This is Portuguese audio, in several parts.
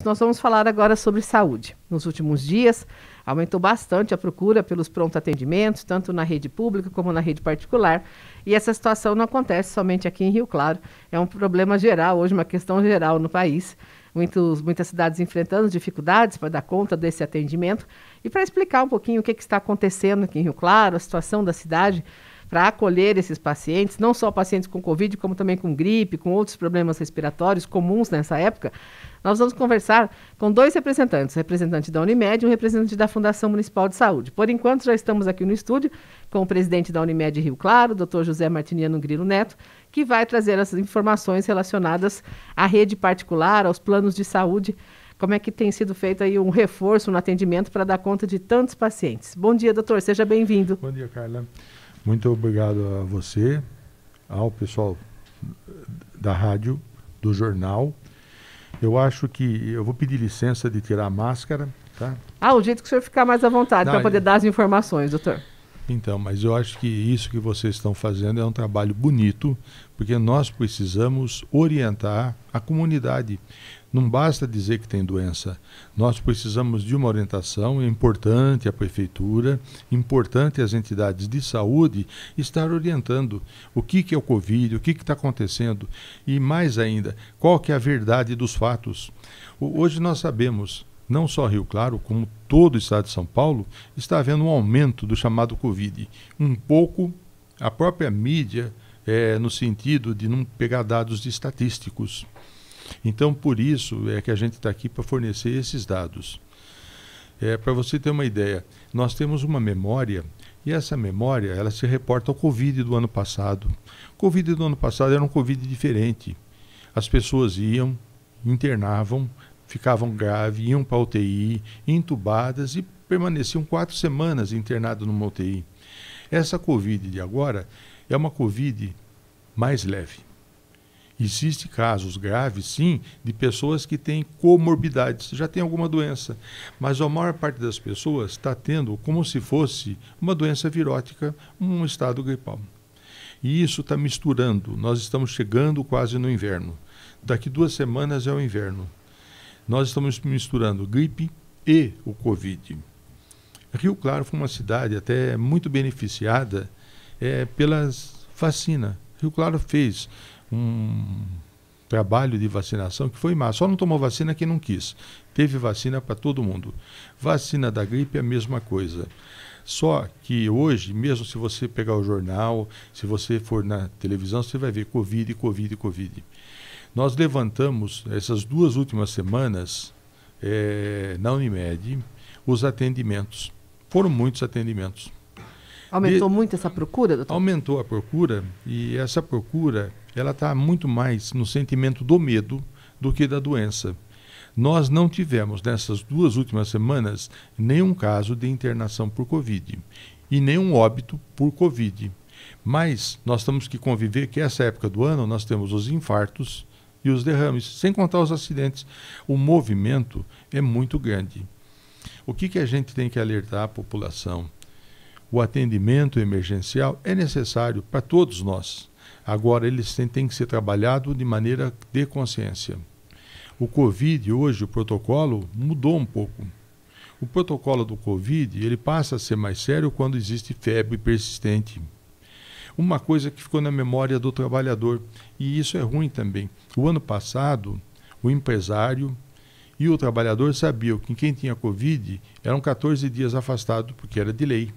nós vamos falar agora sobre saúde. Nos últimos dias, aumentou bastante a procura pelos pronto atendimentos, tanto na rede pública como na rede particular. E essa situação não acontece somente aqui em Rio Claro. É um problema geral, hoje uma questão geral no país. Muitas cidades enfrentando dificuldades para dar conta desse atendimento. E para explicar um pouquinho o que está acontecendo aqui em Rio Claro, a situação da cidade, para acolher esses pacientes, não só pacientes com Covid, como também com gripe, com outros problemas respiratórios comuns nessa época, nós vamos conversar com dois representantes, o representante da Unimed e um representante da Fundação Municipal de Saúde. Por enquanto, já estamos aqui no estúdio com o presidente da Unimed Rio Claro, Dr. José Martiniano Grilo Neto, que vai trazer essas informações relacionadas à rede particular, aos planos de saúde, como é que tem sido feito aí um reforço no atendimento para dar conta de tantos pacientes. Bom dia, doutor, seja bem-vindo. Bom dia, Carla. Muito obrigado a você, ao pessoal da rádio, do jornal. Eu acho que eu vou pedir licença de tirar a máscara, tá? O jeito que o senhor ficar mais à vontade para poder dar as informações, doutor. Então, mas eu acho que isso que vocês estão fazendo é um trabalho bonito, porque nós precisamos orientar a comunidade. Não basta dizer que tem doença. Nós precisamos de uma orientação. É importante a prefeitura, importante as entidades de saúde estar orientando o que é o Covid, o que está acontecendo e, mais ainda, qual que é a verdade dos fatos. Hoje nós sabemos, não só Rio Claro, como todo o estado de São Paulo, está havendo um aumento do chamado Covid. Um pouco a própria mídia, no sentido de não pegar dados estatísticos. Então, por isso é que a gente está aqui para fornecer esses dados. Para você ter uma ideia, nós temos uma memória, e essa memória ela se reporta ao Covid do ano passado. O Covid do ano passado era um Covid diferente. As pessoas iam, internavam, ficavam graves, iam para a UTI, entubadas e permaneciam 4 semanas internadas numa UTI. Essa Covid de agora é uma Covid mais leve. Existem casos graves, sim, de pessoas que têm comorbidades, já têm alguma doença, mas a maior parte das pessoas está tendo como se fosse uma doença virótica, um estado gripal. E isso está misturando, nós estamos chegando quase no inverno. Daqui 2 semanas é o inverno. Nós estamos misturando gripe e o Covid. Rio Claro foi uma cidade até muito beneficiada pelas vacinas. Rio Claro fez um trabalho de vacinação que foi massa. Só não tomou vacina quem não quis. Teve vacina para todo mundo. Vacina da gripe é a mesma coisa. Só que hoje, mesmo se você pegar o jornal, se você for na televisão, você vai ver Covid, Covid, Covid. Nós levantamos, essas 2 últimas semanas, na Unimed, os atendimentos. Foram muitos atendimentos. Aumentou muito essa procura, doutor? Aumentou a procura, e essa procura ela está muito mais no sentimento do medo do que da doença. Nós não tivemos, nessas 2 últimas semanas, nenhum caso de internação por Covid e nenhum óbito por Covid. Mas nós temos que conviver que essa época do ano nós temos os infartos e os derrames, sem contar os acidentes. O movimento é muito grande. O que a gente tem que alertar a população? O atendimento emergencial é necessário para todos nós. Agora, eles têm que ser trabalhados de maneira de consciência. O Covid, hoje, o protocolo mudou um pouco. O protocolo do Covid, ele passa a ser mais sério quando existe febre persistente. Uma coisa que ficou na memória do trabalhador, e isso é ruim também. O ano passado, o empresário e o trabalhador sabiam que quem tinha Covid eram 14 dias afastado, porque era de lei.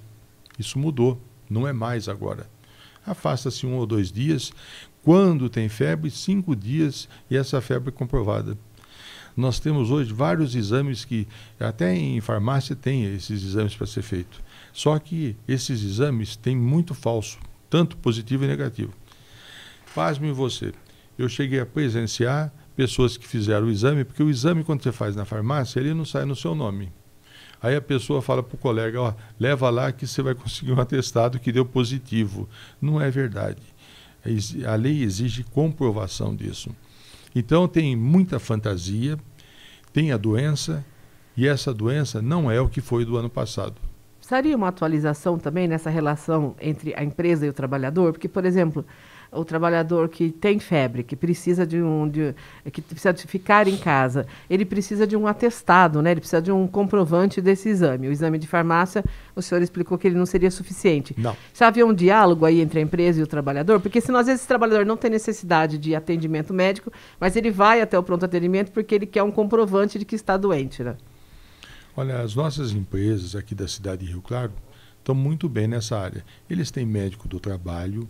Isso mudou, não é mais agora. Afasta-se 1 ou 2 dias, quando tem febre, 5 dias, e essa febre é comprovada. Nós temos hoje vários exames que, até em farmácia tem esses exames para ser feito. Só que esses exames têm muito falso, tanto positivo e negativo. Pasme você, eu cheguei a presenciar pessoas que fizeram o exame, porque o exame quando você faz na farmácia, ele não sai no seu nome. Aí a pessoa fala para o colega, leva lá que você vai conseguir um atestado que deu positivo. Não é verdade. A lei exige comprovação disso. Então tem muita fantasia, tem a doença, e essa doença não é o que foi do ano passado. Precisaria uma atualização também nessa relação entre a empresa e o trabalhador? Porque, por exemplo, o trabalhador que tem febre, que precisa que precisa de ficar em casa, ele precisa de um atestado, né? Ele precisa de um comprovante desse exame. O exame de farmácia, o senhor explicou que ele não seria suficiente. Não. Já havia um diálogo aí entre a empresa e o trabalhador? Porque senão, às vezes, esse trabalhador não tem necessidade de atendimento médico, mas ele vai até o pronto atendimento porque ele quer um comprovante de que está doente, né? Olha, as nossas empresas aqui da cidade de Rio Claro estão muito bem nessa área. Eles têm médico do trabalho,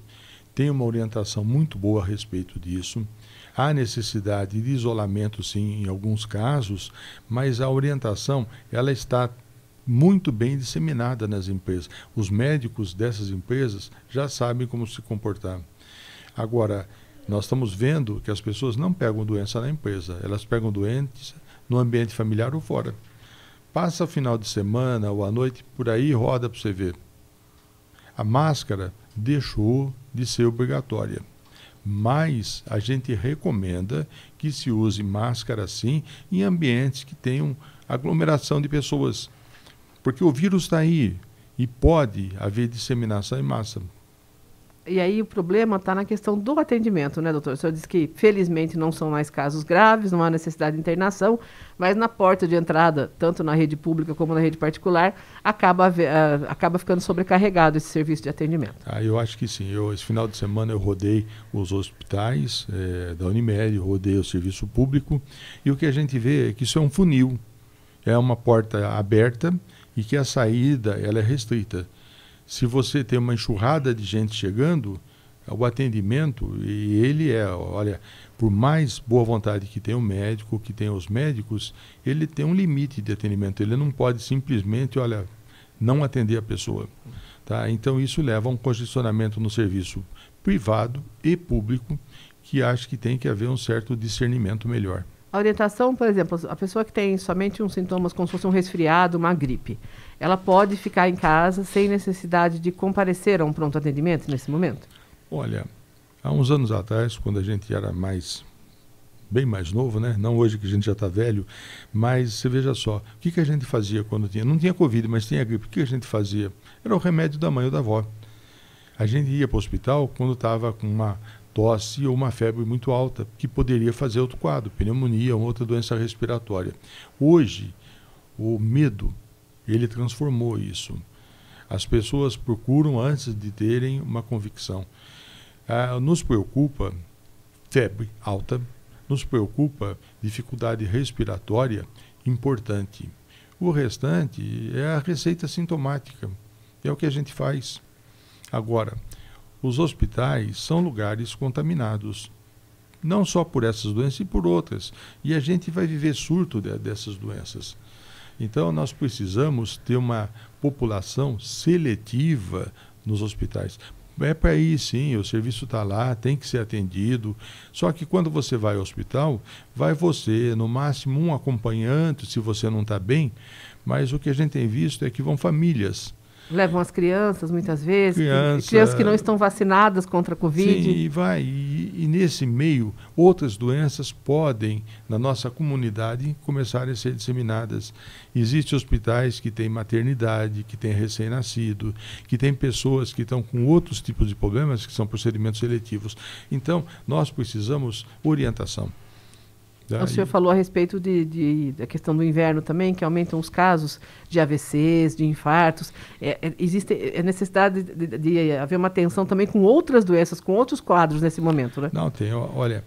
têm uma orientação muito boa a respeito disso. Há necessidade de isolamento, sim, em alguns casos, mas a orientação ela está muito bem disseminada nas empresas. Os médicos dessas empresas já sabem como se comportar. Agora, nós estamos vendo que as pessoas não pegam doença na empresa, elas pegam doenças no ambiente familiar ou fora. Passa o final de semana ou à noite, por aí roda para você ver. A máscara deixou de ser obrigatória, mas a gente recomenda que se use máscara sim em ambientes que tenham aglomeração de pessoas, porque o vírus está aí e pode haver disseminação em massa. E aí o problema está na questão do atendimento, né, doutor? O senhor disse que, felizmente, não são mais casos graves, não há necessidade de internação, mas na porta de entrada, tanto na rede pública como na rede particular, acaba ficando sobrecarregado esse serviço de atendimento. Eu acho que sim. Esse final de semana eu rodei os hospitais da Unimed, rodei o serviço público, e o que a gente vê é que isso é um funil, é uma porta aberta e que a saída ela é restrita. Se você tem uma enxurrada de gente chegando, o atendimento, e ele olha, por mais boa vontade que tenha o médico, que tenha os médicos, ele tem um limite de atendimento. Ele não pode simplesmente, não atender a pessoa. Tá? Então isso leva a um congestionamento no serviço privado e público, que acho que tem que haver um certo discernimento melhor. A orientação, por exemplo, a pessoa que tem somente uns sintomas como se fosse um resfriado, uma gripe, ela pode ficar em casa sem necessidade de comparecer a um pronto atendimento nesse momento? Olha, há uns anos atrás, quando a gente era bem mais novo, né? Não hoje que a gente já está velho, mas você veja só, o que a gente fazia quando não tinha Covid, mas tinha gripe, o que a gente fazia? Era o remédio da mãe ou da avó. A gente ia para o hospital quando estava com uma tosse ou uma febre muito alta, que poderia fazer outro quadro, pneumonia ou outra doença respiratória. Hoje, o medo, ele transformou isso. As pessoas procuram antes de terem uma convicção. Nos preocupa febre alta, nos preocupa dificuldade respiratória importante. O restante é a receita sintomática, é o que a gente faz. Agora, os hospitais são lugares contaminados, não só por essas doenças e por outras. E a gente vai viver surto dessas doenças. Então, nós precisamos ter uma população seletiva nos hospitais. É para ir, sim, o serviço está lá, tem que ser atendido. Só que quando você vai ao hospital, vai você, no máximo um acompanhante, se você não está bem. Mas o que a gente tem visto é que vão famílias. Levam as crianças, muitas vezes, crianças que não estão vacinadas contra a Covid. Sim, e nesse meio, outras doenças podem, na nossa comunidade, começar a ser disseminadas. Existem hospitais que têm maternidade, que têm recém-nascido, que têm pessoas que estão com outros tipos de problemas, que são procedimentos seletivos. Então, nós precisamos orientação. O senhor falou a respeito da questão do inverno também, que aumentam os casos de AVCs, de infartos. Existe necessidade de haver uma atenção também com outras doenças, com outros quadros nesse momento, né? Não, tem. Olha,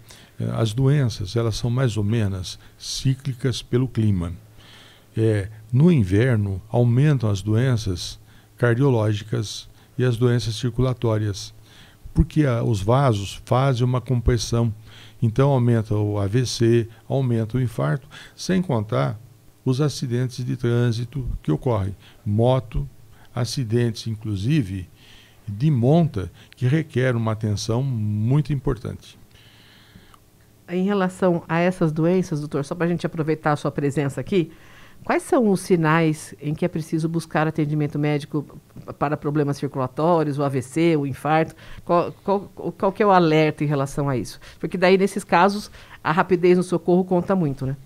as doenças, elas são mais ou menos cíclicas pelo clima. No inverno, aumentam as doenças cardiológicas e as doenças circulatórias, porque os vasos fazem uma compressão. Então aumenta o AVC, aumenta o infarto, sem contar os acidentes de trânsito que ocorrem. Moto, acidentes inclusive de monta, que requer uma atenção muito importante. Em relação a essas doenças, doutor, só para a gente aproveitar a sua presença aqui, quais são os sinais em que é preciso buscar atendimento médico para problemas circulatórios, o AVC, o infarto? Qual que é o alerta em relação a isso? Porque daí, nesses casos, a rapidez no socorro conta muito, né?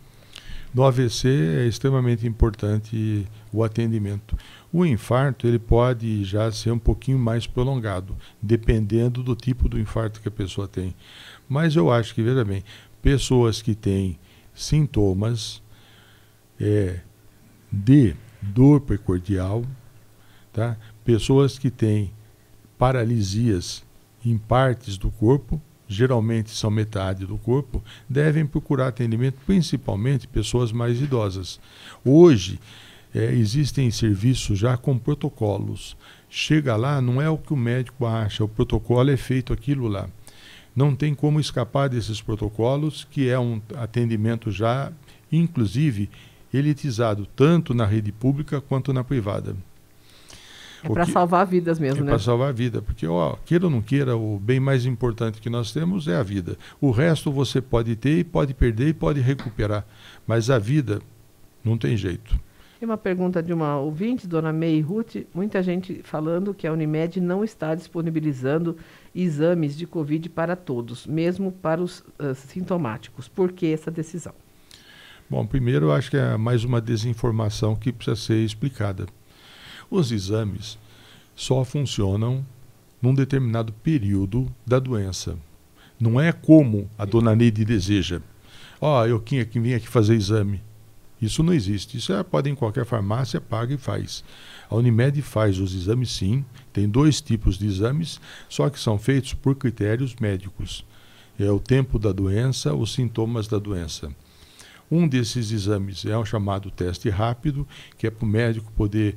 No AVC é extremamente importante o atendimento. O infarto ele pode já ser um pouquinho mais prolongado, dependendo do tipo do infarto que a pessoa tem. Mas eu acho que, veja bem, pessoas que têm sintomas de dor precordial, tá? Pessoas que têm paralisias em partes do corpo, geralmente são metade do corpo, devem procurar atendimento, principalmente pessoas mais idosas. Hoje, existem serviços já com protocolos. Chega lá, não é o que o médico acha, o protocolo é feito aquilo lá. Não tem como escapar desses protocolos, que é um atendimento já, inclusive, elitizado, tanto na rede pública quanto na privada. É para salvar vidas mesmo, né? É para salvar a vida, porque, queira ou não queira, o bem mais importante que nós temos é a vida. O resto você pode ter, pode perder e pode recuperar, mas a vida não tem jeito. Tem uma pergunta de uma ouvinte, dona May Ruth, muita gente falando que a Unimed não está disponibilizando exames de Covid para todos, mesmo para os sintomáticos. Por que essa decisão? Bom, primeiro eu acho que é mais uma desinformação que precisa ser explicada. Os exames só funcionam num determinado período da doença. Não é como a dona Neide deseja. Eu vim aqui fazer exame. Isso não existe. Isso pode ir em qualquer farmácia, paga e faz. A Unimed faz os exames sim. Tem 2 tipos de exames, só que são feitos por critérios médicos. É o tempo da doença, os sintomas da doença. Um desses exames é o chamado teste rápido, que é para o médico poder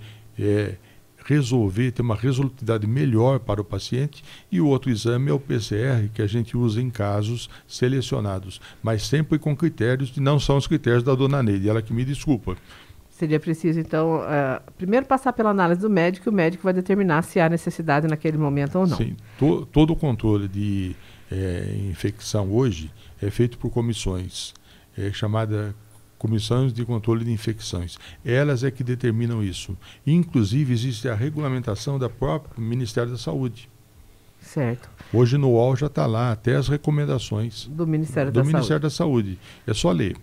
resolver, ter uma resolutividade melhor para o paciente, e o outro exame é o PCR, que a gente usa em casos selecionados, mas sempre com critérios que não são os critérios da dona Neide, ela que me desculpa. Seria preciso, então, primeiro passar pela análise do médico, e o médico vai determinar se há necessidade naquele momento ou não. Sim, todo o controle de infecção hoje é feito por comissões, chamada Comissões de Controle de Infecções. Elas é que determinam isso. Inclusive, existe a regulamentação da própria Ministério da Saúde. Certo. Hoje no UOL já está lá, até as recomendações do Ministério da Saúde. É só ler.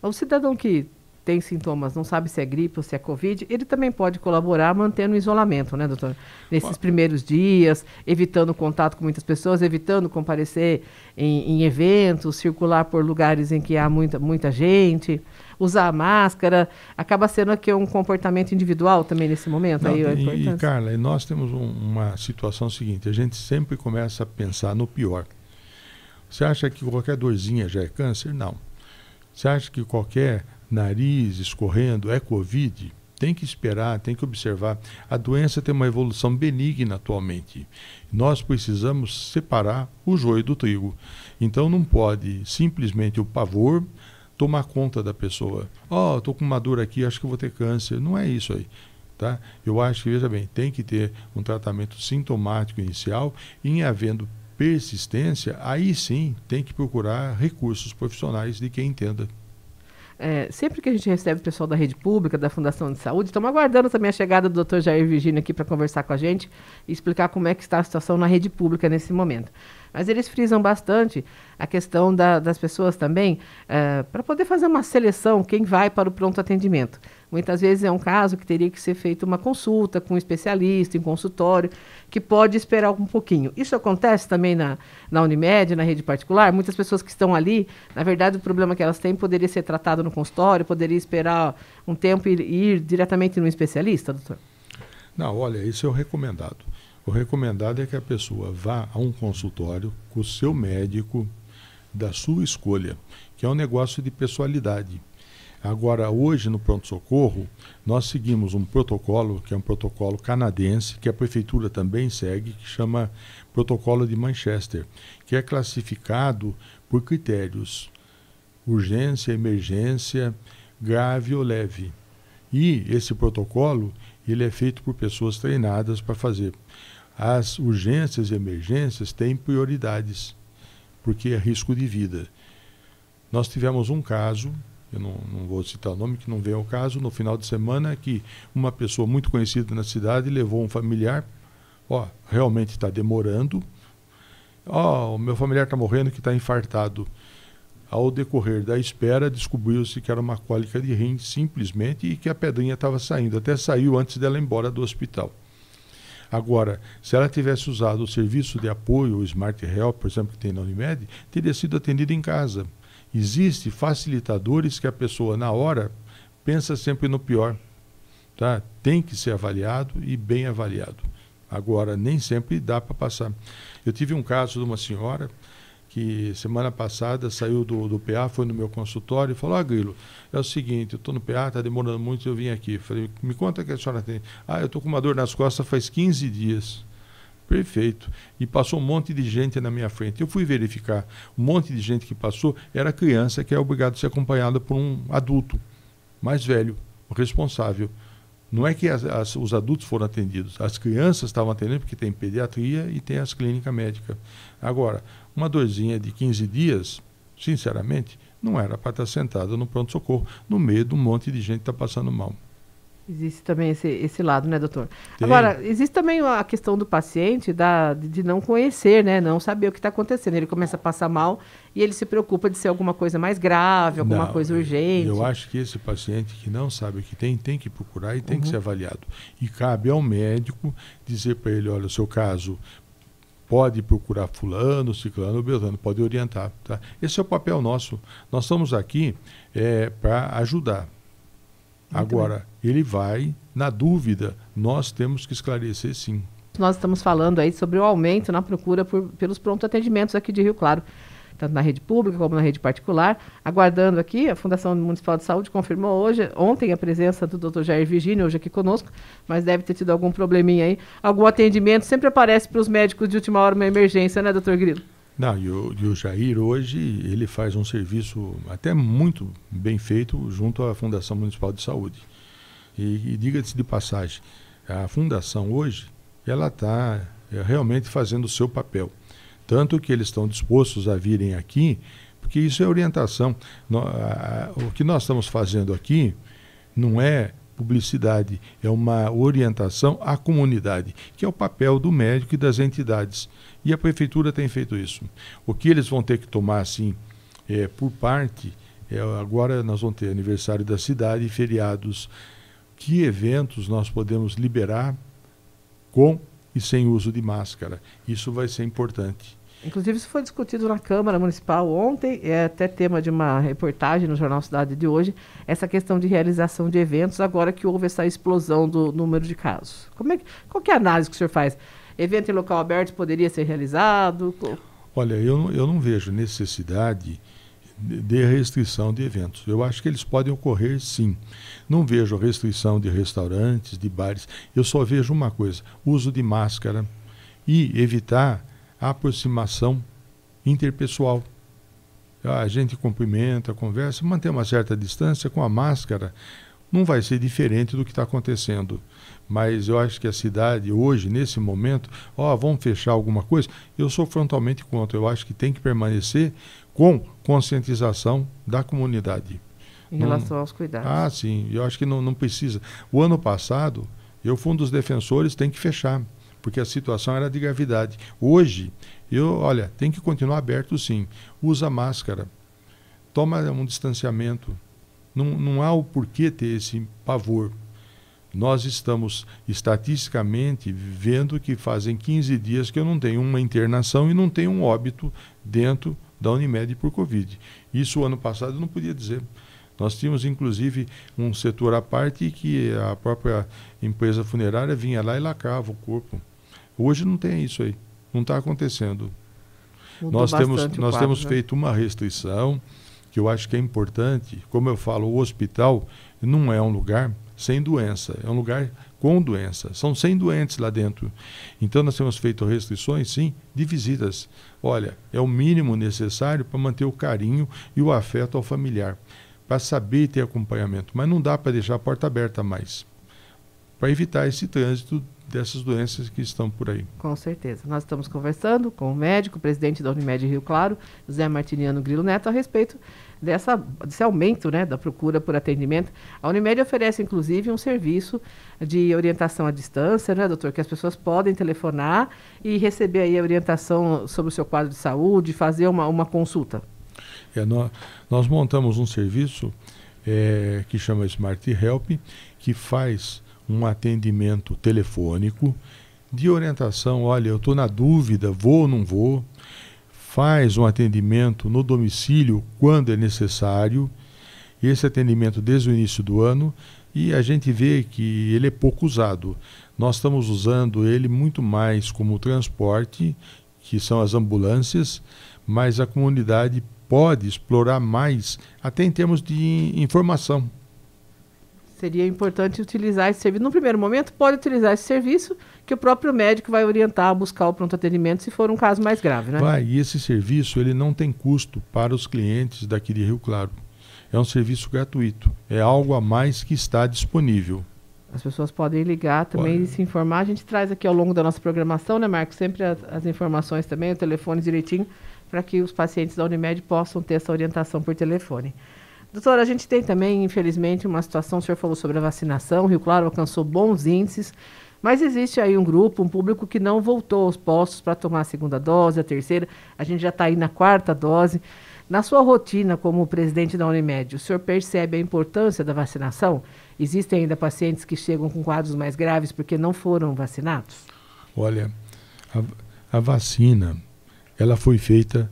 O cidadão que tem sintomas, não sabe se é gripe ou se é Covid, ele também pode colaborar mantendo o isolamento, né, doutor? Nesses primeiros dias, evitando contato com muitas pessoas, evitando comparecer em eventos, circular por lugares em que há muita gente, usar a máscara. Acaba sendo aqui um comportamento individual também nesse momento. Não, e Carla, nós temos uma situação seguinte, a gente sempre começa a pensar no pior. Você acha que qualquer dorzinha já é câncer? Não. Você acha que qualquer nariz escorrendo é Covid? Tem que esperar, tem que observar. A doença tem uma evolução benigna atualmente. Nós precisamos separar o joio do trigo. Então não pode simplesmente o pavor tomar conta da pessoa. Estou com uma dor aqui, acho que vou ter câncer. Não é isso aí. Tá? Eu acho que, veja bem, tem que ter um tratamento sintomático inicial e, em havendo persistência, aí sim tem que procurar recursos profissionais de quem entenda. Sempre que a gente recebe o pessoal da rede pública, da Fundação de Saúde, estamos aguardando também a chegada do Dr. Jair Virgínio aqui para conversar com a gente e explicar como é que está a situação na rede pública nesse momento. Mas eles frisam bastante a questão das pessoas também, para poder fazer uma seleção, quem vai para o pronto atendimento. Muitas vezes é um caso que teria que ser feita uma consulta com um especialista, em consultório, que pode esperar um pouquinho. Isso acontece também na Unimed, na rede particular. Muitas pessoas que estão ali, na verdade, o problema que elas têm poderia ser tratado no consultório, poderia esperar um tempo e ir diretamente no especialista, doutor? Não, olha, isso é o recomendado. O recomendado é que a pessoa vá a um consultório com o seu médico da sua escolha, que é um negócio de pessoalidade. Agora, hoje no pronto-socorro, nós seguimos um protocolo, que é um protocolo canadense, que a prefeitura também segue, que chama Protocolo de Manchester, que é classificado por critérios: urgência, emergência, grave ou leve. E esse protocolo, ele é feito por pessoas treinadas para fazer. As urgências e emergências têm prioridades, porque é risco de vida. Nós tivemos um caso, eu não vou citar o nome, que não vem ao caso, no final de semana, que uma pessoa muito conhecida na cidade levou um familiar, realmente está demorando, o meu familiar está morrendo, que está infartado. Ao decorrer da espera, descobriu-se que era uma cólica de rim, simplesmente, e que a pedrinha estava saindo. Até saiu antes dela ir embora do hospital. Agora, se ela tivesse usado o serviço de apoio, o Smart Help, por exemplo, que tem na Unimed, teria sido atendida em casa. Existem facilitadores que a pessoa, na hora, pensa sempre no pior. Tá? Tem que ser avaliado e bem avaliado. Agora, nem sempre dá para passar. Eu tive um caso de uma senhora que semana passada saiu do PA, foi no meu consultório e falou: Grilo, é o seguinte, eu estou no PA, está demorando muito, eu vim aqui. Falei: me conta que a senhora tem. Eu estou com uma dor nas costas faz 15 dias. Perfeito. E passou um monte de gente na minha frente. Eu fui verificar. Um monte de gente que passou era criança que é obrigado a ser acompanhada por um adulto mais velho, responsável. Não é que os adultos foram atendidos, as crianças estavam atendendo porque tem pediatria e tem as clínicas médicas. Agora, uma dorzinha de 15 dias, sinceramente, não era para estar sentada no pronto-socorro, no meio de um monte de gente que está passando mal. Existe também esse lado, né, doutor? Tem. Agora, existe também a questão do paciente de não conhecer, né, não saber o que está acontecendo. Ele começa a passar mal e ele se preocupa de ser alguma coisa mais grave, alguma coisa urgente. Eu acho que esse paciente que não sabe o que tem que procurar e tem que ser avaliado. E cabe ao médico dizer para ele: olha, o seu caso pode procurar fulano, ciclano, beltrano, pode orientar. Tá? Esse é o papel nosso. Nós estamos aqui para ajudar. Agora, ele vai, na dúvida, nós temos que esclarecer sim. Nós estamos falando aí sobre o aumento na procura pelos pronto-atendimentos aqui de Rio Claro, tanto na rede pública como na rede particular. Aguardando aqui, a Fundação Municipal de Saúde confirmou ontem a presença do Dr. Jair Virgínio, hoje aqui conosco, mas deve ter tido algum probleminha aí. Algum atendimento sempre aparece para os médicos de última hora uma emergência, né, doutor Grilo? Não, e o Jair hoje, ele faz um serviço até muito bem feito junto à Fundação Municipal de Saúde. E diga-se de passagem, a Fundação hoje, ela está realmente fazendo o seu papel. Tanto que eles estão dispostos a virem aqui, porque isso é orientação. O que nós estamos fazendo aqui não é publicidade, é uma orientação à comunidade, que é o papel do médico e das entidades. E a prefeitura tem feito isso. O que eles vão ter que tomar, assim, por parte, agora nós vamos ter aniversário da cidade, feriados, que eventos nós podemos liberar com e sem uso de máscara. Isso vai ser importante. Inclusive, isso foi discutido na Câmara Municipal ontem, é até tema de uma reportagem no Jornal Cidade de hoje, essa questão de realização de eventos, agora que houve essa explosão do número de casos. Qual que é a análise que o senhor faz? Evento em local aberto poderia ser realizado? Olha, eu não vejo necessidade de restrição de eventos. Eu acho que eles podem ocorrer, sim. Não vejo restrição de restaurantes, de bares. Eu só vejo uma coisa: uso de máscara e evitar a aproximação interpessoal. A gente cumprimenta, conversa, mantém uma certa distância. Com a máscara não vai ser diferente do que está acontecendo. Mas eu acho que a cidade hoje, nesse momento, vamos fechar alguma coisa, eu sou frontalmente contra. Eu acho que tem que permanecer com conscientização da comunidade. Em relação aos cuidados. Sim, eu acho que não precisa. O ano passado, eu fui um dos defensores, tem que fechar, porque a situação era de gravidade. Hoje, tem que continuar aberto sim. Usa máscara, toma um distanciamento. Não há o porquê ter esse pavor. Nós estamos estatisticamente vendo que fazem 15 dias que eu não tenho uma internação e não tenho um óbito dentro da Unimed por Covid. Isso ano passado eu não podia dizer. Nós tínhamos, inclusive, um setor à parte que a própria empresa funerária vinha lá e lacrava o corpo. Hoje não tem isso aí. Não está acontecendo. Nós temos feito uma restrição que eu acho que é importante. Como eu falo, o hospital não é um lugar sem doença, é um lugar com doença. São 100 doentes lá dentro. Então nós temos feito restrições, sim, de visitas. Olha, é o mínimo necessário para manter o carinho e o afeto ao familiar, para saber ter acompanhamento. Mas não dá para deixar a porta aberta mais, para evitar esse trânsito dessas doenças que estão por aí. Com certeza. Nós estamos conversando com o médico, presidente da Unimed Rio Claro, José Martiniano Grilo Neto, a respeito desse aumento, né, da procura por atendimento. A Unimed oferece, inclusive, um serviço de orientação à distância, né, doutor, que as pessoas podem telefonar e receber aí a orientação sobre o seu quadro de saúde, fazer uma consulta. Nós montamos um serviço que chama Smart Help, que faz um atendimento telefônico de orientação. Olha, eu estou na dúvida, vou ou não vou. Faz um atendimento no domicílio quando é necessário. Esse atendimento desde o início do ano, e a gente vê que ele é pouco usado. Nós estamos usando ele muito mais como transporte, que são as ambulâncias, mas a comunidade pode explorar mais, até em termos de informação. Seria importante utilizar esse serviço. No primeiro momento, pode utilizar esse serviço, que o próprio médico vai orientar a buscar o pronto atendimento se for um caso mais grave, né? E esse serviço ele não tem custo para os clientes daqui de Rio Claro. É um serviço gratuito, é algo a mais que está disponível. As pessoas podem ligar também e se informar. A gente traz aqui ao longo da nossa programação, né, Marcos? Sempre as informações também, o telefone direitinho, para que os pacientes da Unimed possam ter essa orientação por telefone. Doutora, a gente tem também, infelizmente, uma situação, o senhor falou sobre a vacinação, Rio Claro alcançou bons índices, mas existe aí um grupo, um público que não voltou aos postos para tomar a segunda dose, a terceira, a gente já está aí na quarta dose. Na sua rotina como presidente da Unimed, o senhor percebe a importância da vacinação? Existem ainda pacientes que chegam com quadros mais graves porque não foram vacinados? Olha, a vacina, ela foi feita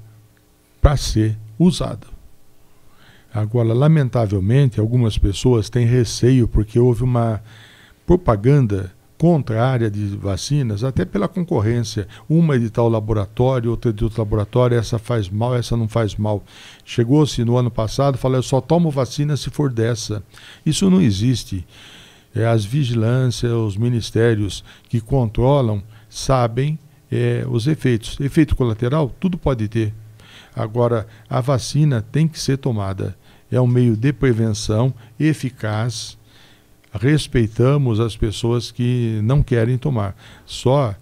para ser usada. Agora, lamentavelmente, algumas pessoas têm receio porque houve uma propaganda contrária de vacinas, até pela concorrência. Uma é de tal laboratório, outra é de outro laboratório, essa faz mal, essa não faz mal. Chegou-se no ano passado, falou, eu só tomo vacina se for dessa. Isso não existe. As vigilâncias, os ministérios que controlam, sabem os efeitos. Efeito colateral, tudo pode ter. Agora, a vacina tem que ser tomada. É um meio de prevenção eficaz. Respeitamos as pessoas que não querem tomar. Só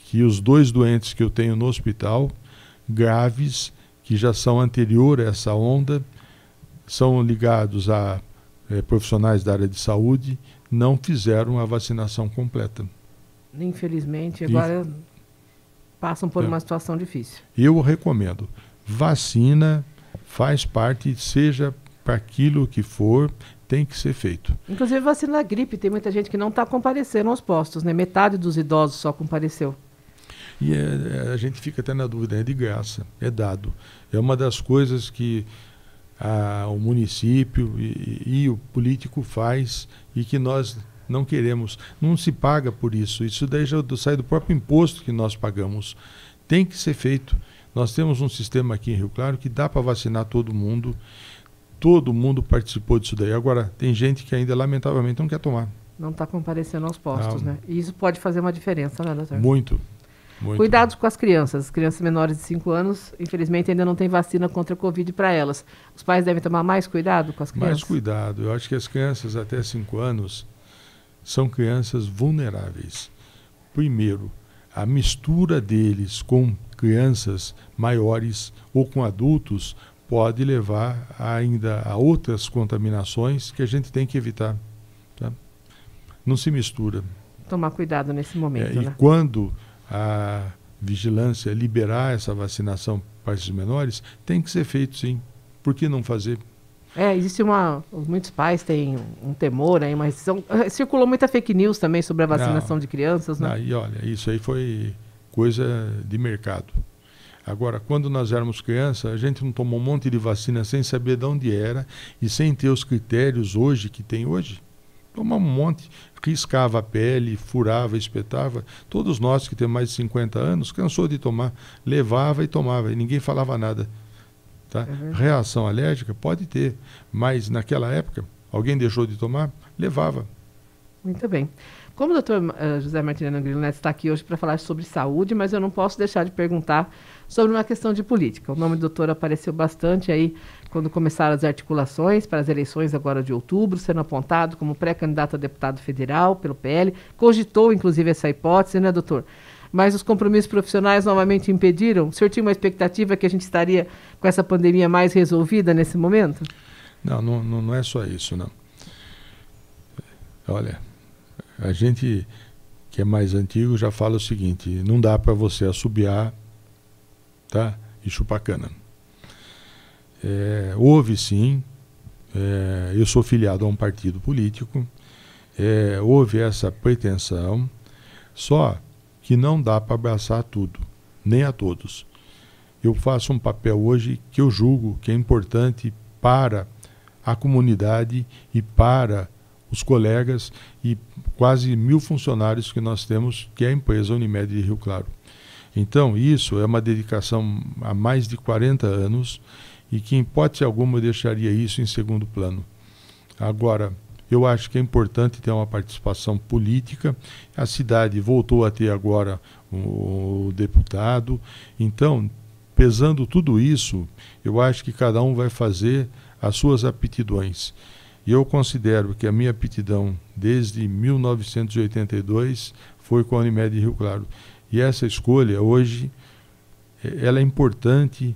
que os 2 doentes que eu tenho no hospital, graves, que já são anterior a essa onda, são ligados a profissionais da área de saúde, não fizeram a vacinação completa. Infelizmente, agora passam por uma situação difícil. Eu recomendo. Vacina faz parte, seja para aquilo que for, tem que ser feito. Inclusive vacina da gripe, tem muita gente que não está comparecendo aos postos, né? Metade dos idosos só compareceu. E a gente fica até na dúvida, é de graça, é dado. É uma das coisas que o município e o político faz e que nós não queremos. Não se paga por isso. Isso daí já sai do próprio imposto que nós pagamos. Tem que ser feito. Nós temos um sistema aqui em Rio Claro que dá para vacinar todo mundo. Todo mundo participou disso daí. Agora, tem gente que ainda, lamentavelmente, não quer tomar. Não está comparecendo aos postos, né? E isso pode fazer uma diferença, né, doutor? Muito. Cuidados com as crianças. As crianças menores de 5 anos, infelizmente, ainda não tem vacina contra a Covid para elas. Os pais devem tomar mais cuidado com as crianças? Mais cuidado. Eu acho que as crianças até 5 anos são crianças vulneráveis. Primeiro, a mistura deles com crianças maiores ou com adultos pode levar ainda a outras contaminações que a gente tem que evitar. Tá? Não se mistura. Tomar cuidado nesse momento, né? E quando a vigilância liberar essa vacinação para esses menores, tem que ser feito sim. Por que não fazer? Existe muitos pais têm um temor, uma restrição. Circulou muita fake news também sobre a vacinação de crianças, né? E olha, isso aí foi coisa de mercado. Agora, quando nós éramos crianças, a gente não tomou um monte de vacina sem saber de onde era e sem ter os critérios hoje que tem hoje. Tomava um monte, riscava a pele, furava, espetava. Todos nós que temos mais de 50 anos, cansou de tomar, levava e tomava, e ninguém falava nada. Tá? Reação alérgica pode ter, mas naquela época, alguém deixou de tomar, levava. Muito bem. Como o doutor José Martiniano Grillo Neto está aqui hoje para falar sobre saúde, mas eu não posso deixar de perguntar sobre uma questão de política. O nome do doutor apareceu bastante aí quando começaram as articulações para as eleições agora de outubro, sendo apontado como pré-candidato a deputado federal pelo PL. Cogitou, inclusive, essa hipótese, né, doutor? Mas os compromissos profissionais novamente impediram? O senhor tinha uma expectativa que a gente estaria com essa pandemia mais resolvida nesse momento? Não é só isso, não. Olha, a gente que é mais antigo já fala o seguinte, não dá para você assobiar, tá, e chupar cana. Houve sim, eu sou filiado a um partido político, houve essa pretensão, só que não dá para abraçar tudo, nem a todos. Eu faço um papel hoje que eu julgo que é importante para a comunidade e para os colegas e quase 1.000 funcionários que nós temos, que é a empresa Unimed de Rio Claro. Então, isso é uma dedicação há mais de 40 anos e que, em hipótese alguma, eu deixaria isso em segundo plano. Agora, eu acho que é importante ter uma participação política. A cidade voltou a ter agora o deputado. Então, pesando tudo isso, eu acho que cada um vai fazer as suas aptidões. E eu considero que a minha aptidão desde 1982 foi com a Unimed de Rio Claro. E essa escolha hoje, ela é importante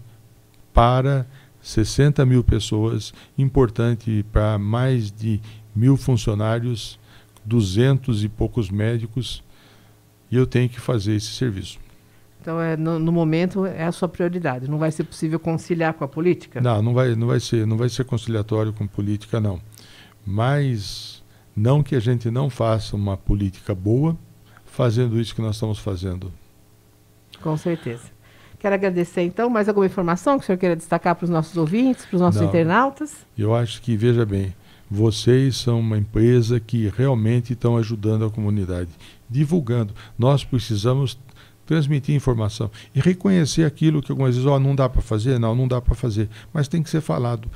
para 60.000 pessoas, importante para mais de 1.000 funcionários, 200 e poucos médicos, e eu tenho que fazer esse serviço. Então, no momento, é a sua prioridade. Não vai ser possível conciliar com a política? Não vai ser conciliatório com política, não. Mas não que a gente não faça uma política boa, fazendo isso que nós estamos fazendo. Com certeza. Quero agradecer, então, mais alguma informação que o senhor queira destacar para os nossos ouvintes, para os nossos internautas? Eu acho que, veja bem, vocês são uma empresa que realmente estão ajudando a comunidade, divulgando. Nós precisamos transmitir informação e reconhecer aquilo que algumas vezes não dá para fazer, não dá para fazer, mas tem que ser falado.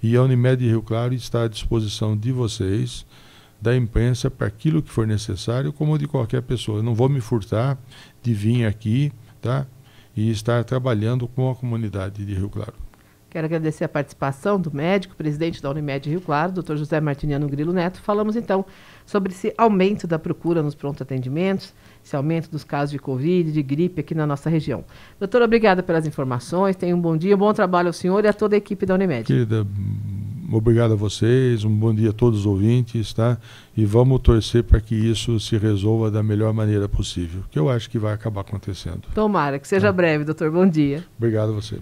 E a Unimed de Rio Claro está à disposição de vocês, da imprensa, para aquilo que for necessário, como de qualquer pessoa. Eu não vou me furtar de vir aqui, tá? E estar trabalhando com a comunidade de Rio Claro. Quero agradecer a participação do médico, presidente da Unimed de Rio Claro, Dr. José Martiniano Grilo Neto. Falamos, então, sobre esse aumento da procura nos pronto-atendimentos, esse aumento dos casos de Covid, de gripe aqui na nossa região. Doutor, obrigada pelas informações, tenha um bom dia, bom trabalho ao senhor e a toda a equipe da Unimed. Querida, obrigado a vocês, um bom dia a todos os ouvintes, tá? E vamos torcer para que isso se resolva da melhor maneira possível, que eu acho que vai acabar acontecendo. Tomara, que seja breve, doutor. Bom dia. Obrigado a você.